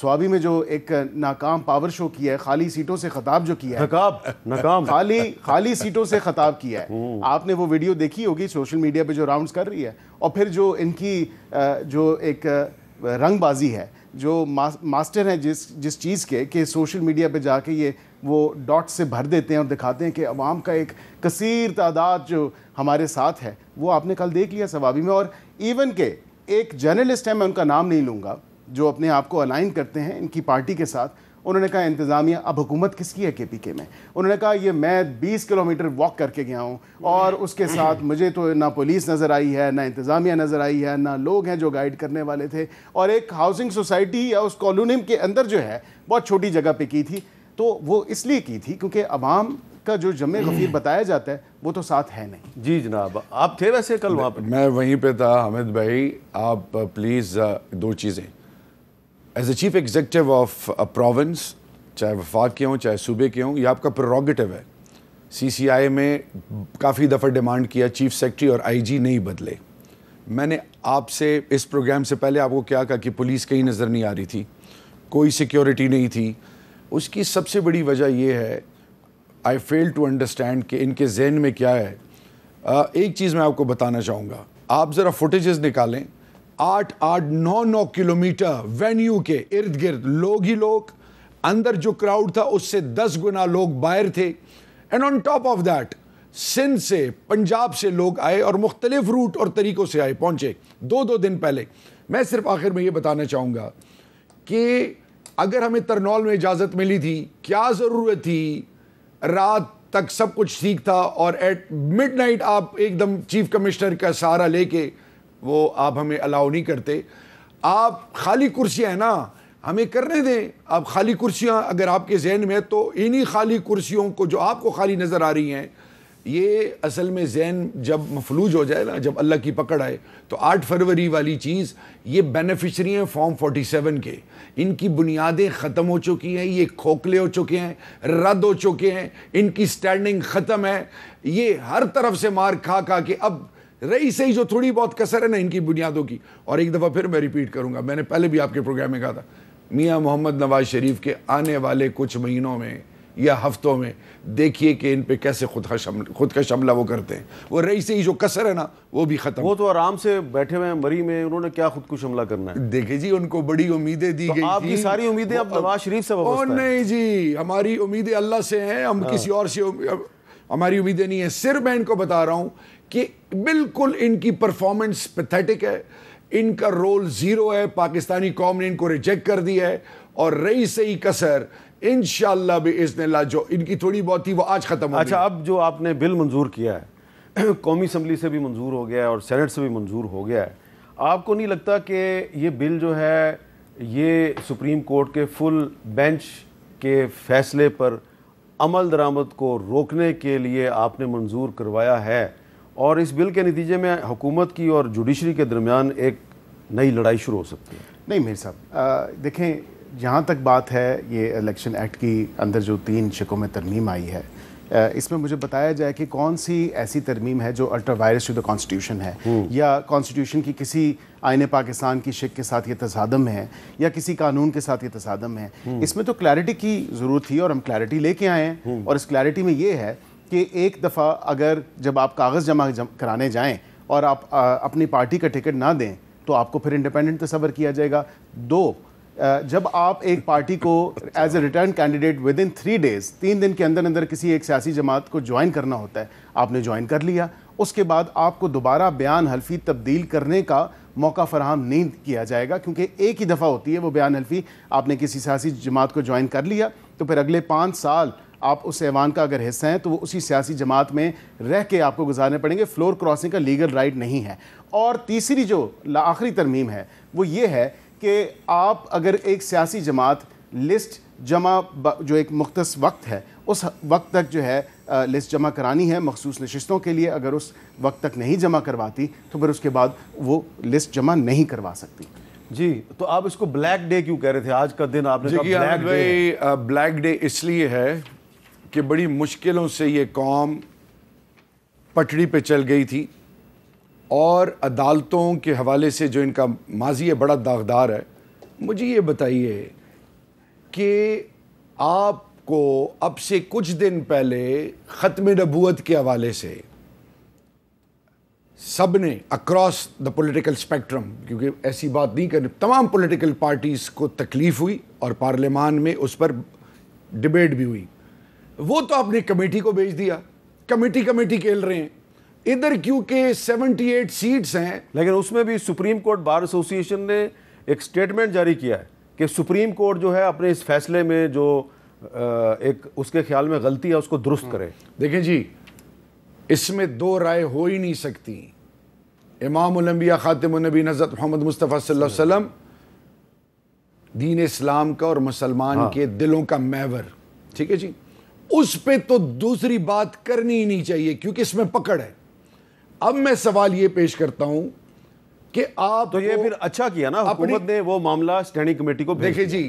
سوابی میں جو ایک ناکام پاور شو کیا ہے, خالی سیٹوں سے خطاب جو کیا ہے, ناکام خالی سیٹوں سے خطاب کیا ہے, آپ نے وہ ویڈیو دیکھی ہوگی سوشل میڈیا پہ جو راؤنڈز کر رہی ہے. اور پھر جو ان کی جو ایک رنگ بازی ہے, جو ماسٹر ہیں جس چیز کے کہ سوشل میڈیا پہ جا کے یہ وہ ڈاٹ سے بھر دیتے ہیں اور دکھاتے ہیں کہ عوام کا ایک کثیر تعداد جو ہمارے ساتھ ہے, وہ آپ نے کل دیکھ لیا سوابی میں. اور ایون کہ ایک جرنلسٹ ہے, میں ان کا نام نہیں لوں گا, جو اپنے آپ کو الائن کرتے ہیں ان کی پارٹی کے ساتھ, انہوں نے کہا انتظامیہ اب حکومت کس کی ہے کے پی کے میں. انہوں نے کہا یہ میں 20 کلومیٹر واک کر کے گیا ہوں اور اس کے ساتھ مجھے تو نہ پولیس نظر آئی ہے, نہ انتظامیہ نظر آئی ہے, نہ لوگ ہیں جو گائیڈ کرنے والے تھے, اور ایک ہاؤسنگ سوسائٹی یا اس کالونی کے اندر جو ہے بہت چھوٹی جگہ پہ کی تھی. تو وہ اس لیے کی تھی کیونکہ عوام کا جو جمع غفیر بتایا جاتا ہے وہ تو ساتھ ہے نہیں. جی جناب, آپ تھے ویسے کل وہاں پہ؟ میں وہیں پہ تھا. حامد بھائی آپ پلیز دو چیزیں, as a chief executive of province, چاہے وفاق کے ہوں چاہے صوبے کے ہوں, یہ آپ کا پریروگیٹو ہے. سی سی آئی میں کافی دفعہ ڈیمانڈ کیا چیف سیکرٹری اور آئی جی نہیں بدلے. میں نے آپ سے اس پروگرام سے پہلے آپ کو کیا کہا کہ پولیس کہیں نظر نہیں آ رہی تھی, کوئی سیکیورٹی نہیں تھی. اس کی سب سے بڑی وجہ یہ ہے, آئی فیل ٹو انڈرسٹینڈ کہ ان کے ذہن میں کیا ہے. ایک چیز میں آپ کو بتانا چاہوں گا, آپ ذرا فوٹیجز نکالیں, 8-9 کلومیٹر وینیو کے ارد گرد لوگ ہی لوگ, اندر جو کراؤڈ تھا اس سے 10 گنا لوگ باہر تھے. And on top of that Sindh سے پنجاب سے لوگ آئے اور مختلف روٹ اور طریقوں سے آئے, پہنچے 2 دن پہلے. میں صرف آخر میں یہ بتانا چاہوں گا کہ اگر ہمیں ترنول میں اجازت ملی تھی, کیا ضرورت تھی, رات تک سب کچھ ٹھیک تھا اور ایٹ مڈ نائٹ آپ ایک دم چیف کمشنر کا سہارا لے کے وہ آپ ہمیں الاؤ نہیں کرتے. آپ خالی کرسیاں ہیں نا, ہمیں کرنے دیں. آپ خالی کرسیاں اگر آپ کے ذہن میں, تو انہی خالی کرسیوں کو جو آپ کو خالی نظر آ رہی ہیں, یہ اصل میں ذہن جب مفلوج ہو جائے نا, جب اللہ کی پکڑ آئے, تو 8 فروری والی چیز یہ بینیفیشری ہیں فارم 47 کے, ان کی بنیادیں ختم ہو چکی ہیں, یہ کھوکھلے ہو چکے ہیں, رد ہو چکے ہیں, ان کی سٹینڈنگ ختم ہے. یہ ہر طرف سے مار کھا کھا کے اب رہی صحیح جو تھوڑی بہت کسر ہے نا ان کی بنیادوں کی. اور ایک دفعہ پھر میں ریپیٹ کروں گا, میں نے پہلے بھی آپ کے پروگرام میں کہا تھا, میاں محمد نواز شریف کے آنے والے کچھ مہینوں میں یا ہفتوں میں دیکھیے کہ ان پہ کیسے خود کا شملہ وہ کرتے ہیں. وہ رہی سے ہی جو کسر ہے نا وہ بھی ختم. وہ تو آرام سے بیٹھے ہوئے ہیں مری میں, انہوں نے کیا خود کو شملہ کرنا ہے. دیکھیں جی, ان کو بڑی امیدیں دی گئی. آپ کی ساری امیدیں اب نواز شریف سے وابستہ ہیں. نہیں جی, ہماری امیدیں اللہ سے ہیں, ہم کسی اور سے ہماری امیدیں نہیں ہیں. صرف میں ان کو بتا رہا ہوں کہ بالکل ان کی پرفارمنس پیتھیٹک ہے, ان کا رول زیرو ہے, پاکستانی قوم نے ان کو ریجیکٹ کر دیا ہے. اور رہی صحیح کسر انشاءاللہ باذن اللہ جو ان کی تھوڑی بہت تھی وہ آج ختم ہو گئی. اچھا, اب جو آپ نے بل منظور کیا ہے, قومی اسمبلی سے بھی منظور ہو گیا ہے اور سینٹ سے بھی منظور ہو گیا ہے, آپ کو نہیں لگتا کہ یہ بل جو ہے یہ سپریم کورٹ کے فل بینچ کے فیصلے پر عمل درآمد کو روکنے کے لیے آپ نے منظور کروایا ہے, اور اس بل کے نتیجے میں حکومت کی اور جوڈیشری کے درمیان ایک نئی لڑائی شروع ہو سکتی ہے؟ نہیں میر صاحب, دیکھیں جہاں تک بات ہے یہ الیکشن ایکٹ کی اندر جو 3 شقوں میں ترمیم آئی ہے, اس میں مجھے بتایا جائے کہ کون سی ایسی ترمیم ہے جو ultra vires to the constitution ہے, یا کانسٹیٹیوشن کی کسی آئین پاکستان کی شق کے ساتھ یہ تصادم ہے, یا کسی قانون کے ساتھ یہ تصادم ہے. اس میں تو کلیئرٹی کی ضرورت تھی اور ہم کلیئرٹی لے کے آئے ہیں. اور اس کلیئرٹی میں یہ ہے کہ ایک دفعہ اگر جب آپ کاغذ جمع کرانے جائیں اور آپ اپنی پارٹی کا ٹکٹ نہ دیں تو آپ کو پھر انڈیپینڈنٹ تصور کیا جائے گا. 2, جب آپ ایک پارٹی کو as a return candidate with in 3 days 3 دن کے اندر اندر کسی ایک سیاسی جماعت کو جوائن کرنا ہوتا ہے, آپ نے جوائن کر لیا, اس کے بعد آپ کو دوبارہ بیان حلفی تبدیل کرنے کا موقع فراہم نہیں کیا جائے گا, کیونکہ ایک ہی دفعہ ہوتی ہے وہ بیان حلفی. آپ نے کسی سیاسی جماعت کو جوائن کر لیا تو پھر اگلے 5 سال آپ اس ایوان کا اگر حصہ ہیں تو وہ اسی سیاسی جماعت میں رہ کے آپ کو گزارنے پڑیں گے. فلور کراسنگ کا لیگل رائٹ نہیں ہے. اور تیسری جو آخری ترمیم ہے وہ یہ ہے کہ آپ اگر ایک سیاسی جماعت لسٹ جمع جو ایک مختص وقت ہے اس وقت تک جو ہے لسٹ جمع کرانی ہے مخصوص نشستوں کے لیے, اگر اس وقت تک نہیں جمع کرواتی تو پھر اس کے بعد وہ لسٹ جمع نہیں کروا سکتی. جی, تو آپ اس کو بلیک ڈے کیوں کہہ رہے تھے آج کا دن؟ آپ نے کہا بلیک ڈے. بلیک ڈے اس لیے ہے کہ بڑی مشکلوں سے یہ قوم پٹڑی پہ چل گئی تھی, اور عدالتوں کے حوالے سے جو ان کا ماضی ہے بڑا داغدار ہے. مجھے یہ بتائیے کہ آپ کو اب سے کچھ دن پہلے ختم نبوت کے حوالے سے سب نے اکراس دا پولیٹیکل اسپیکٹرم، کیونکہ ایسی بات نہیں کرنی، تمام پولیٹیکل پارٹیز کو تکلیف ہوئی اور پارلیمان میں اس پر ڈبیٹ بھی ہوئی. وہ تو آپ نے کمیٹی کو بھیج دیا، کمیٹی کھیل رہے ہیں ادھر، کیونکہ 78 سیٹس ہیں. لیکن اس میں بھی سپریم کورٹ بار ایسوسیشن نے ایک سٹیٹمنٹ جاری کیا ہے کہ سپریم کورٹ جو ہے اپنے اس فیصلے میں جو ایک اس کے خیال میں غلطی ہے اس کو درست کرے. دیکھیں جی، اس میں دو رائے ہو ہی نہیں سکتی. امام الانبیاء خاتم النبی حضرت محمد مصطفیٰ صلی اللہ علیہ وسلم دین اسلام کا اور مسلمان کے دلوں کا محور، ٹھیک ہے جی، اس پہ تو دوسری بات کرنی ہی نہیں چاہیے کیونکہ اس میں پکڑ ہے. اب میں سوال یہ پیش کرتا ہوں کہ آپ تو یہ پھر اچھا کیا نا حکومت نے وہ معاملہ اسٹینڈنگ کمیٹی کو بھیج دیکھیں جی،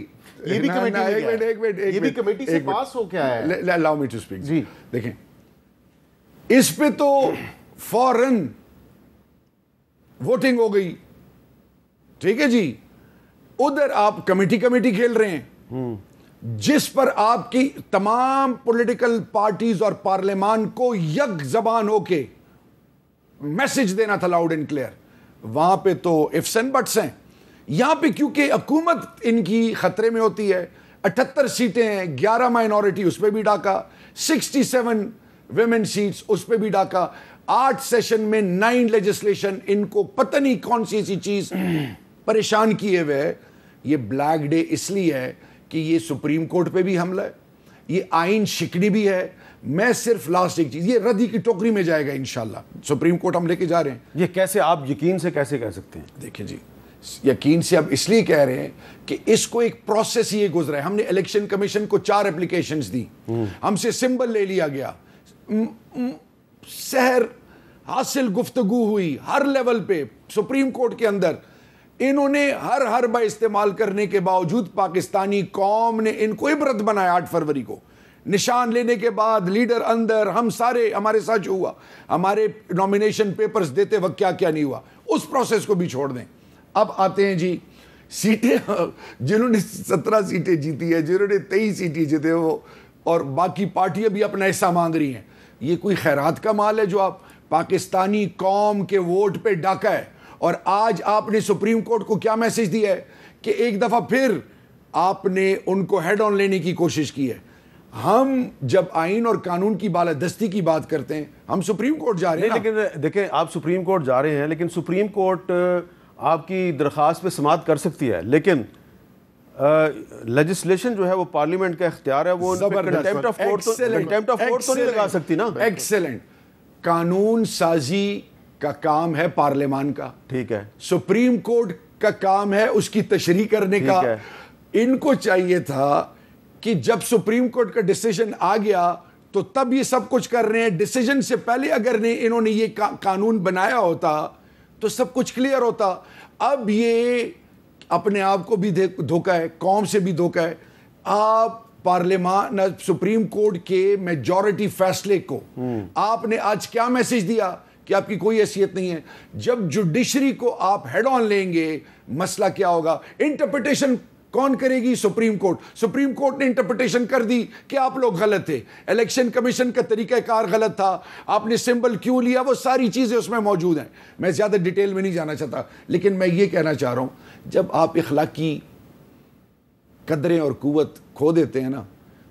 یہ بھی کمیٹی سے پاس ہو کیا ہے. allow me to speak. جی دیکھیں اس پہ تو فوراً ووٹنگ ہو گئی، ٹھیک ہے جی. ادھر آپ کمیٹی کھیل رہے ہیں جس پر آپ کی تمام پولیٹیکل پارٹیز اور پارلیمان کو یک زبان ہو کے میسج دینا تھا لاؤڈ اینڈ کلیئر. وہاں پہ تو ifs and buts ہیں. یہاں پہ کیونکہ حکومت ان کی خطرے میں ہوتی ہے، 78 سیٹیں ہیں، 11 مائنورٹی اس پہ بھی ڈاکہ، 67 ویمن سیٹس اس پہ بھی ڈاکہ، 8 سیشن میں 9 لیجسلیشن، ان کو پتہ نہیں کون سی ایسی چیز پریشان کیے ہوئے. یہ بلیک ڈے اس لیے ہے کہ یہ سپریم کورٹ پہ بھی حملہ ہے، یہ آئین شکنی بھی ہے. میں صرف لاسٹ ایک چیز، یہ ردی کی ٹوکری میں جائے گا انشاءاللہ. سپریم کورٹ ہم لے کے جا رہے ہیں. یہ کیسے آپ یقین سے کیسے کہہ سکتے ہیں؟ دیکھیں جی، یقین سے اب اس لیے کہہ رہے ہیں کہ اس کو ایک پروسیس یہ گزرا ہے. ہم نے الیکشن کمیشن کو 4 اپلیکیشنز دی، ہم سے سمبل لے لیا گیا، سحر حاصل گفتگو ہوئی ہر لیول پہ سپریم کورٹ کے اندر. انہوں نے ہر حربہ استعمال کرنے کے باوجود پاکستانی قوم نے ان کو عبرت بنایا. 8 فروری کو نشان لینے کے بعد لیڈر اندر، ہم سارے، ہمارے ساتھ جو ہوا، ہمارے نومینیشن پیپرز دیتے وقت کیا کیا نہیں ہوا، اس پروسیس کو بھی چھوڑ دیں. اب آتے ہیں جی سیٹیں، جنہوں نے 17 سیٹیں جیتی ہے، جنہوں نے 23 سیٹیں جیتے وہ، اور باقی پارٹیاں بھی اپنا حصہ مانگ رہی ہیں. یہ کوئی خیرات کا مال ہے جو آپ پاکستانی قوم کے ووٹ پہ ڈاکہ ہے. اور آج آپ نے سپریم کورٹ کو کیا میسج دیا ہے کہ ایک دفعہ پھر آپ نے ان کو ہیڈ آن لینے کی کوشش کی ہے. ہم جب آئین اور قانون کی بالادستی کی بات کرتے ہیں، ہم سپریم کورٹ جا رہے ہیں. لیکن دیکھیں، آپ سپریم کورٹ جا رہے ہیں، لیکن سپریم کورٹ آپ کی درخواست پہ سماعت کر سکتی ہے، لیکن لیجسلیشن جو ہے وہ پارلیمنٹ کا اختیار ہے، وہ کنٹیمپٹ آف کورٹ تو نہیں لگا سکتی نا. ایکسلنٹ. قانون سازی کا کام ہے پارلیمان کا، ٹھیک ہے، سپریم کورٹ کا کام ہے اس کی تشریح کرنے کا. ان کو چاہیے تھا کہ جب سپریم کورٹ کا ڈیسیژن آ گیا تو تب یہ سب کچھ کر رہے ہیں. ڈیسیژن سے پہلے اگر انہوں نے یہ قانون بنایا ہوتا تو سب کچھ کلیئر ہوتا. اب یہ اپنے آپ کو بھی دھوکہ ہے، قوم سے بھی دھوکہ ہے. آپ پارلیمان، سپریم کورٹ کے میجورٹی فیصلے کو آپ نے آج کیا میسج دیا کہ آپ کی کوئی حیثیت نہیں ہے. جب جوڈیشری کو آپ ہیڈ آن لیں گے، مسئلہ کیا ہوگا؟ انٹرپریٹیشن کون کرے گی؟ Supreme court. سپریم کورٹ نے انٹرپریٹیشن کر دی کہ آپ لوگ غلط تھے، الیکشن کمیشن کا طریقہ کار غلط تھا، آپ نے سمبل کیوں لیا، وہ ساری چیزیں اس میں موجود ہیں. میں زیادہ ڈیٹیل میں نہیں جانا چاہتا، لیکن میں یہ کہنا چاہ رہا ہوں، جب آپ اخلاقی قدریں اور قوت کھو دیتے ہیں نا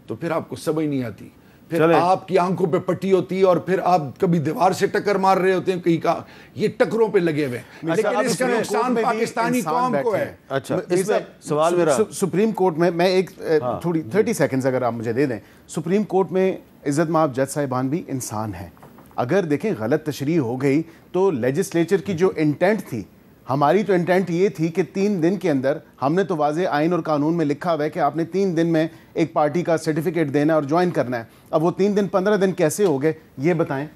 تو پھر آپ کو سمجھ نہیں آتی. پھر آپ کی آنکھوں پہ پٹی ہوتی ہے اور پھر آپ کبھی دیوار سے ٹکر مار رہے ہوتے ہیں، کہیں کا یہ ٹکروں پہ لگے ہوئے ہیں. لیکن اس کا نقصان پاکستانی قوم کو ہے. اچھا، اس میں سوال میرا سپریم کورٹ میں ایک تھوڑی 30 سیکنڈز اگر آپ مجھے دے دیں. سپریم کورٹ میں عزت مآب جج صاحبان بھی انسان ہیں. اگر دیکھیں غلط تشریح ہو گئی تو لیجسلیچر کی جو انٹینٹ تھی، ہماری تو انٹینٹ یہ تھی کہ 3 دن کے اندر، ہم نے تو واضح آئین اور قانون میں لکھا ہوا ہے کہ آپ نے 3 دن میں ایک پارٹی کا سرٹیفکیٹ دینا اور جوائن کرنا ہے. اب وہ 3 دن 15 دن کیسے ہو گئے یہ بتائیں،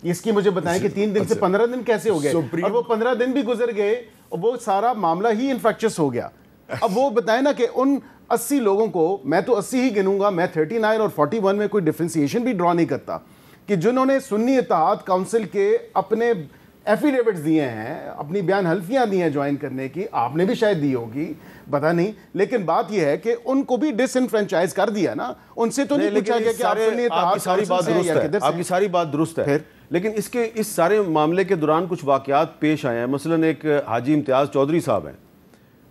اس کی مجھے بتائیں کہ 3 دن سے 15 دن کیسے ہو گئے؟ اور وہ 15 دن بھی گزر گئے اور وہ سارا معاملہ ہی انفیکشس ہو گیا. اب وہ بتائیں نا کہ ان 80 لوگوں کو، میں تو 80 ہی گنوں گا، میں 39 اور 41 میں کوئی ڈفرینسیشن بھی ڈرا نہیں کرتا، کہ جنہوں نے سنی اتحاد کونسل کے اپنے ایفیڈیوٹس دیے ہیں, اپنی بیان حلفیاں دی ہیں جوائن کرنے کی, آپ نے بھی شاید دی ہوگی, پتہ نہیں, لیکن بات یہ ہے کہ ان کو بھی ڈس انفرینچائز کر دیا نا, ان سے تو نہیں پوچھا گیا کہ آپ سنی اتحاد ساری بات درست ہے, آپ کی ساری بات درست ہے, لیکن اس سارے معاملے کے دوران کچھ واقعات پیش آئے ہیں. مثلا ایک حاجی امتیاز چودھری صاحب ہیں,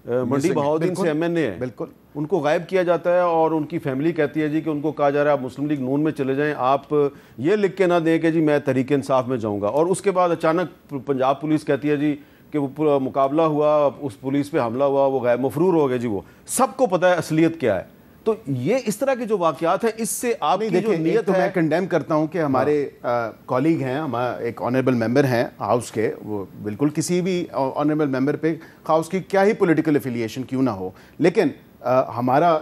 منڈی بہاؤدین سے ایم این اے ہیں, بالکل ان کو غائب کیا جاتا ہے اور ان کی فیملی کہتی ہے جی کہ ان کو کہا جا رہا ہے آپ مسلم لیگ نون میں چلے جائیں, آپ یہ لکھ کے نہ دیں کہ جی میں تحریک انصاف میں جاؤں گا. اور اس کے بعد اچانک پنجاب پولیس کہتی ہے جی کہ وہ مقابلہ ہوا, اس پولیس پہ حملہ ہوا, وہ غائب مفرور ہو گئے جی. وہ سب کو پتہ ہے اصلیت کیا ہے. تو یہ اس طرح کے جو واقعات ہیں, اس سے آپ کی جو نیت تو ہے, میں کنڈیم کرتا ہوں کہ ہمارے کالیگ ہیں, ہمارا ایک آنریبل ممبر ہیں ہاؤس کے, وہ بالکل کسی بھی آنریبل ممبر پہ ہاؤس کی کیا ہی پولیٹیکل افیلیشن کیوں نہ ہو, لیکن ہمارا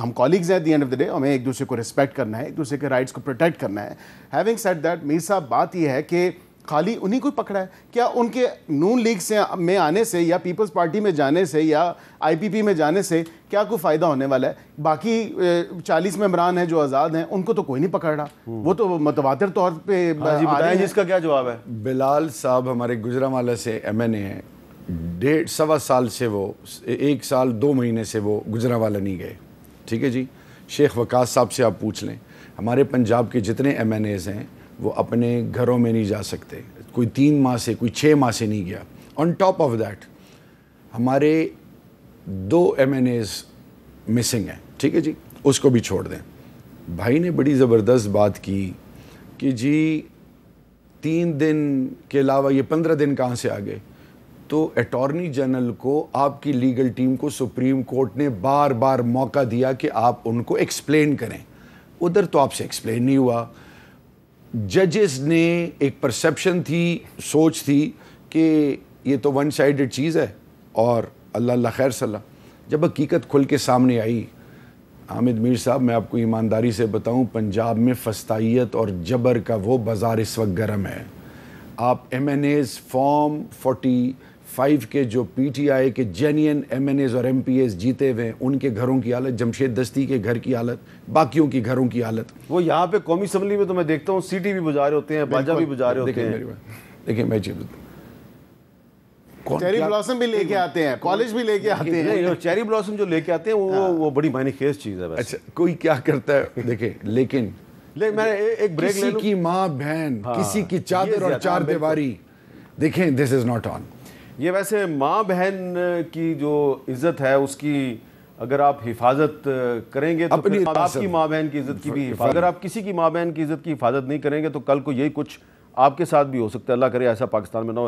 ہم کالیگز ہیں, at the end of the day ہمیں ایک دوسرے کو رسپیکٹ کرنا ہے, ایک دوسرے کے رائٹس کو پروٹیکٹ کرنا ہے. ہیونگ سیڈ دیٹ, میر صاحب بات یہ ہے کہ خالی انہیں کو پکڑا ہے کیا, ان کے نون لیگ سے میں آنے سے یا پیپلز پارٹی میں جانے سے یا آئی پی پی میں جانے سے کیا کوئی فائدہ ہونے والا ہے؟ باقی 40 ممبران ہیں جو آزاد ہیں, ان کو تو کوئی نہیں پکڑ رہا, وہ تو متواتر طور پہ. جی بتائیں جس کا کیا جواب ہے. بلال صاحب ہمارے گجرانوالہ سے ایم این اے ہیں, 1.5 سال سے وہ 1 سال 2 مہینے سے وہ گجرانوالہ نہیں گئے. ٹھیک ہے جی, شیخ وقاص صاحب سے آپ پوچھ لیں, ہمارے پنجاب کے جتنے ایم این ایز ہیں وہ اپنے گھروں میں نہیں جا سکتے, کوئی 3 ماہ سے کوئی 6 ماہ سے نہیں گیا. آن ٹاپ آف دیٹ ہمارے 2 ایم این ایز مسنگ ہیں. ٹھیک ہے جی, اس کو بھی چھوڑ دیں. بھائی نے بڑی زبردست بات کی کہ جی 3 دن کے علاوہ یہ 15 دن کہاں سے آ گئے. تو اٹارنی جنرل کو آپ کی لیگل ٹیم کو سپریم کورٹ نے بار بار موقع دیا کہ آپ ان کو ایکسپلین کریں, ادھر تو آپ سے ایکسپلین نہیں ہوا. ججز نے ایک پرسیپشن تھی, سوچ تھی کہ یہ تو ون سائیڈڈ چیز ہے اور اللہ اللہ خیر صلاح. جب حقیقت کھل کے سامنے آئی, حامد میر صاحب میں آپ کو ایمانداری سے بتاؤں, پنجاب میں فسطائیت اور جبر کا وہ بازار اس وقت گرم ہے. آپ ایم این ایز فارم 45 کے جو پی ٹی آئی کے جینین ایم این ایز اور ایم پی ایز جیتے ہوئے, ان کے گھروں کی حالت, جمشید دستی کے گھر کی حالت, باقیوں کی گھروں کی حالت. وہ یہاں پہ قومی اسمبلی میں تو میں دیکھتا ہوں سیٹی بھی بجا رہے ہوتے ہیں, باجا بھی بجا رہے ہوتے ہیں. دیکھیں میں چیری بلاسم بھی لے کے آتے ہیں, کالج بھی لے کے آتے ہیں. چیری بلاسم جو لے کے آتے ہیں وہ بڑی معنی خیز چیز ہے. اچھا کوئی کیا کرتا ہے دیکھیں, لیکن میں ایک بریک لے لوں. کسی کی ماں بہن, کسی کی چادر اور چار دیواری, دیکھیں دس از ناٹ آن. یہ ویسے ماں بہن کی جو عزت ہے اس کی اگر آپ حفاظت کریں گے تو آپ کی ماں بہن کی عزت کی بھی حفاظت, اگر آپ کسی کی ماں بہن کی عزت کی حفاظت نہیں کریں گے تو کل کو یہی کچھ آپ کے ساتھ بھی ہو سکتا ہے. اللہ کرے ایسا پاکستان میں نہ ہو.